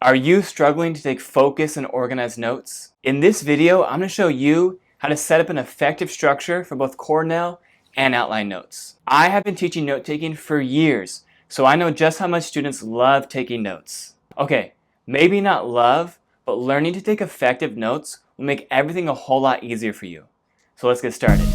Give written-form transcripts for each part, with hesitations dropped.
Are you struggling to take focus and organize notes? In this video, I'm going to show you how to set up an effective structure for both Cornell and outline notes. I have been teaching note taking for years, so I know just how much students love taking notes. Okay, maybe not love, but learning to take effective notes will make everything a whole lot easier for you. So let's get started.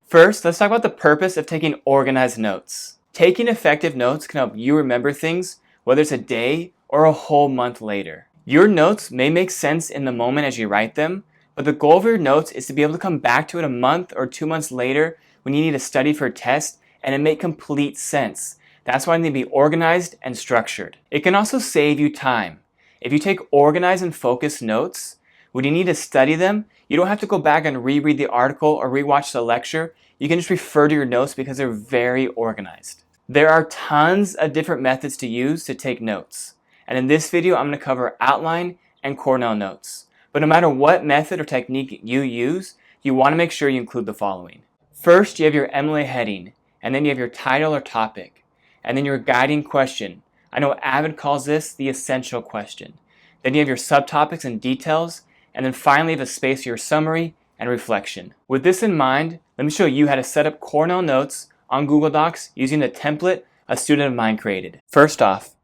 First, let's talk about the purpose of taking organized notes. Taking effective notes can help you remember things, whether it's a day or a whole month later. Your notes may make sense in the moment as you write them, but the goal of your notes is to be able to come back to it a month or 2 months later when you need to study for a test and it make complete sense. That's why they need to be organized and structured. It can also save you time. If you take organized and focused notes, when you need to study them, you don't have to go back and reread the article or rewatch the lecture. You can just refer to your notes because they're very organized. There are tons of different methods to use to take notes. And in this video, I'm going to cover outline and Cornell notes. But no matter what method or technique you use, you want to make sure you include the following. First, you have your MLA heading, and then you have your title or topic, and then your guiding question. I know Avid calls this the essential question. Then you have your subtopics and details, and then finally you have a space for your summary and reflection. With this in mind, let me show you how to set up Cornell notes on Google Docs using the template a student of mine created. First off,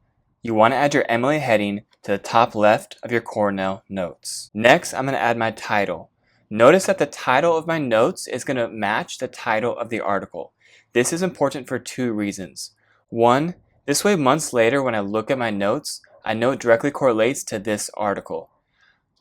you want to add your MLA heading to the top left of your Cornell notes. Next, I'm going to add my title. Notice that the title of my notes is going to match the title of the article. This is important for two reasons. One, this way months later when I look at my notes, I know it directly correlates to this article.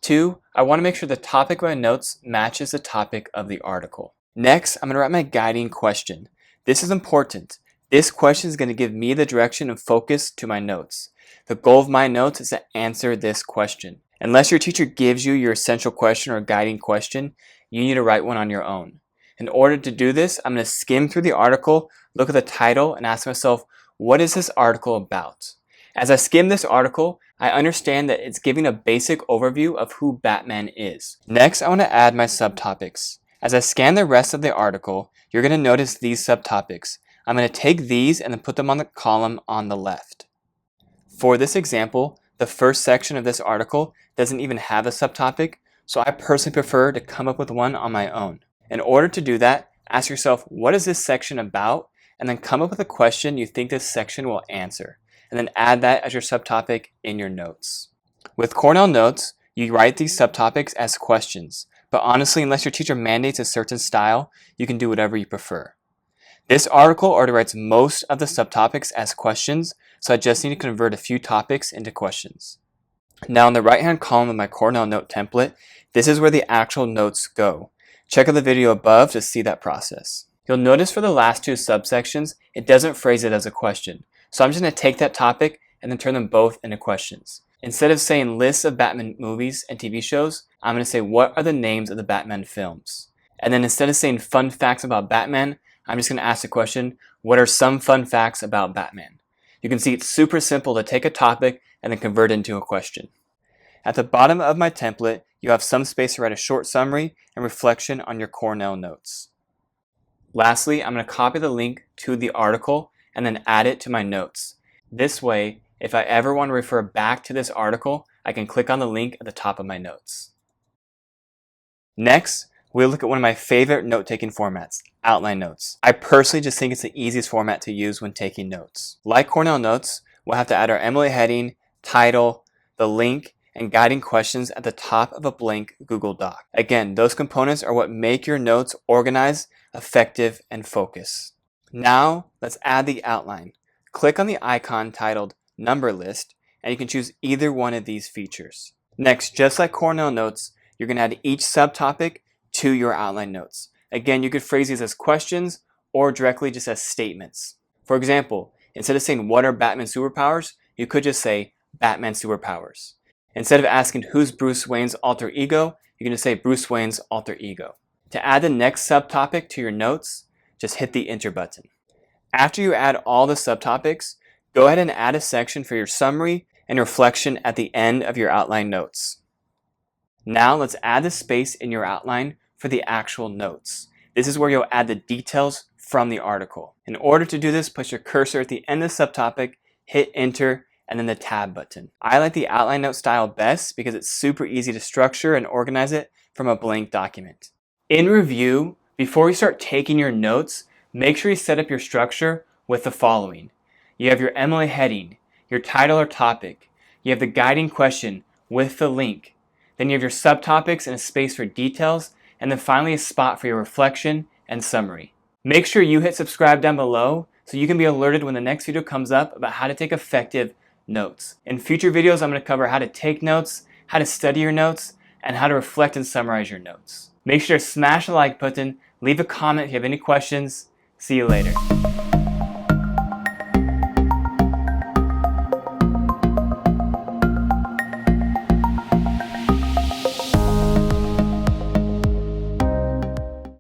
Two, I want to make sure the topic of my notes matches the topic of the article. Next, I'm going to write my guiding question. This is important. This question is going to give me the direction and focus to my notes. The goal of my notes is to answer this question. Unless your teacher gives you your essential question or guiding question, you need to write one on your own. In order to do this, I'm going to skim through the article, look at the title, and ask myself, what is this article about? As I skim this article, I understand that it's giving a basic overview of who Batman is. Next, I want to add my subtopics. As I scan the rest of the article, you're going to notice these subtopics. I'm going to take these and then put them on the column on the left. For this example, the first section of this article doesn't even have a subtopic, so I personally prefer to come up with one on my own. In order to do that, ask yourself, what is this section about? And then come up with a question you think this section will answer. And then add that as your subtopic in your notes. With Cornell notes, you write these subtopics as questions, but honestly, unless your teacher mandates a certain style, you can do whatever you prefer. This article already writes most of the subtopics as questions, so I just need to convert a few topics into questions. Now in the right-hand column of my Cornell note template, this is where the actual notes go. Check out the video above to see that process. You'll notice for the last two subsections, it doesn't phrase it as a question. So I'm just going to take that topic and then turn them both into questions. Instead of saying lists of Batman movies and TV shows, I'm going to say what are the names of the Batman films. And then instead of saying fun facts about Batman, I'm just going to ask the question, what are some fun facts about Batman? You can see it's super simple to take a topic and then convert it into a question. At the bottom of my template, you have some space to write a short summary and reflection on your Cornell notes. Lastly, I'm going to copy the link to the article and then add it to my notes. This way, if I ever want to refer back to this article, I can click on the link at the top of my notes. Next, we'll look at one of my favorite note-taking formats, outline notes. I personally just think it's the easiest format to use when taking notes. Like Cornell notes, we'll have to add our MLA heading, title, the link, and guiding questions at the top of a blank Google Doc. Again, those components are what make your notes organized, effective, and focused. Now, let's add the outline. Click on the icon titled Number List, and you can choose either one of these features. Next, just like Cornell notes, you're going to add each subtopic to your outline notes. Again, you could phrase these as questions or directly just as statements. For example, instead of saying what are Batman's superpowers, you could just say Batman superpowers. Instead of asking who's Bruce Wayne's alter ego, you can just say Bruce Wayne's alter ego. To add the next subtopic to your notes, just hit the enter button. After you add all the subtopics, go ahead and add a section for your summary and reflection at the end of your outline notes. Now let's add the space in your outline for the actual notes. This is where you'll add the details from the article. In order to do this, place your cursor at the end of the subtopic, hit enter, and then the tab button. I like the outline note style best because it's super easy to structure and organize it from a blank document. In review, before you start taking your notes, make sure you set up your structure with the following. You have your MLA heading, your title or topic, you have the guiding question with the link, then you have your subtopics and a space for details, and then finally a spot for your reflection and summary. Make sure you hit subscribe down below so you can be alerted when the next video comes up about how to take effective notes. In future videos, I'm going to cover how to take notes, how to study your notes, and how to reflect and summarize your notes. Make sure to smash the like button, leave a comment if you have any questions. See you later.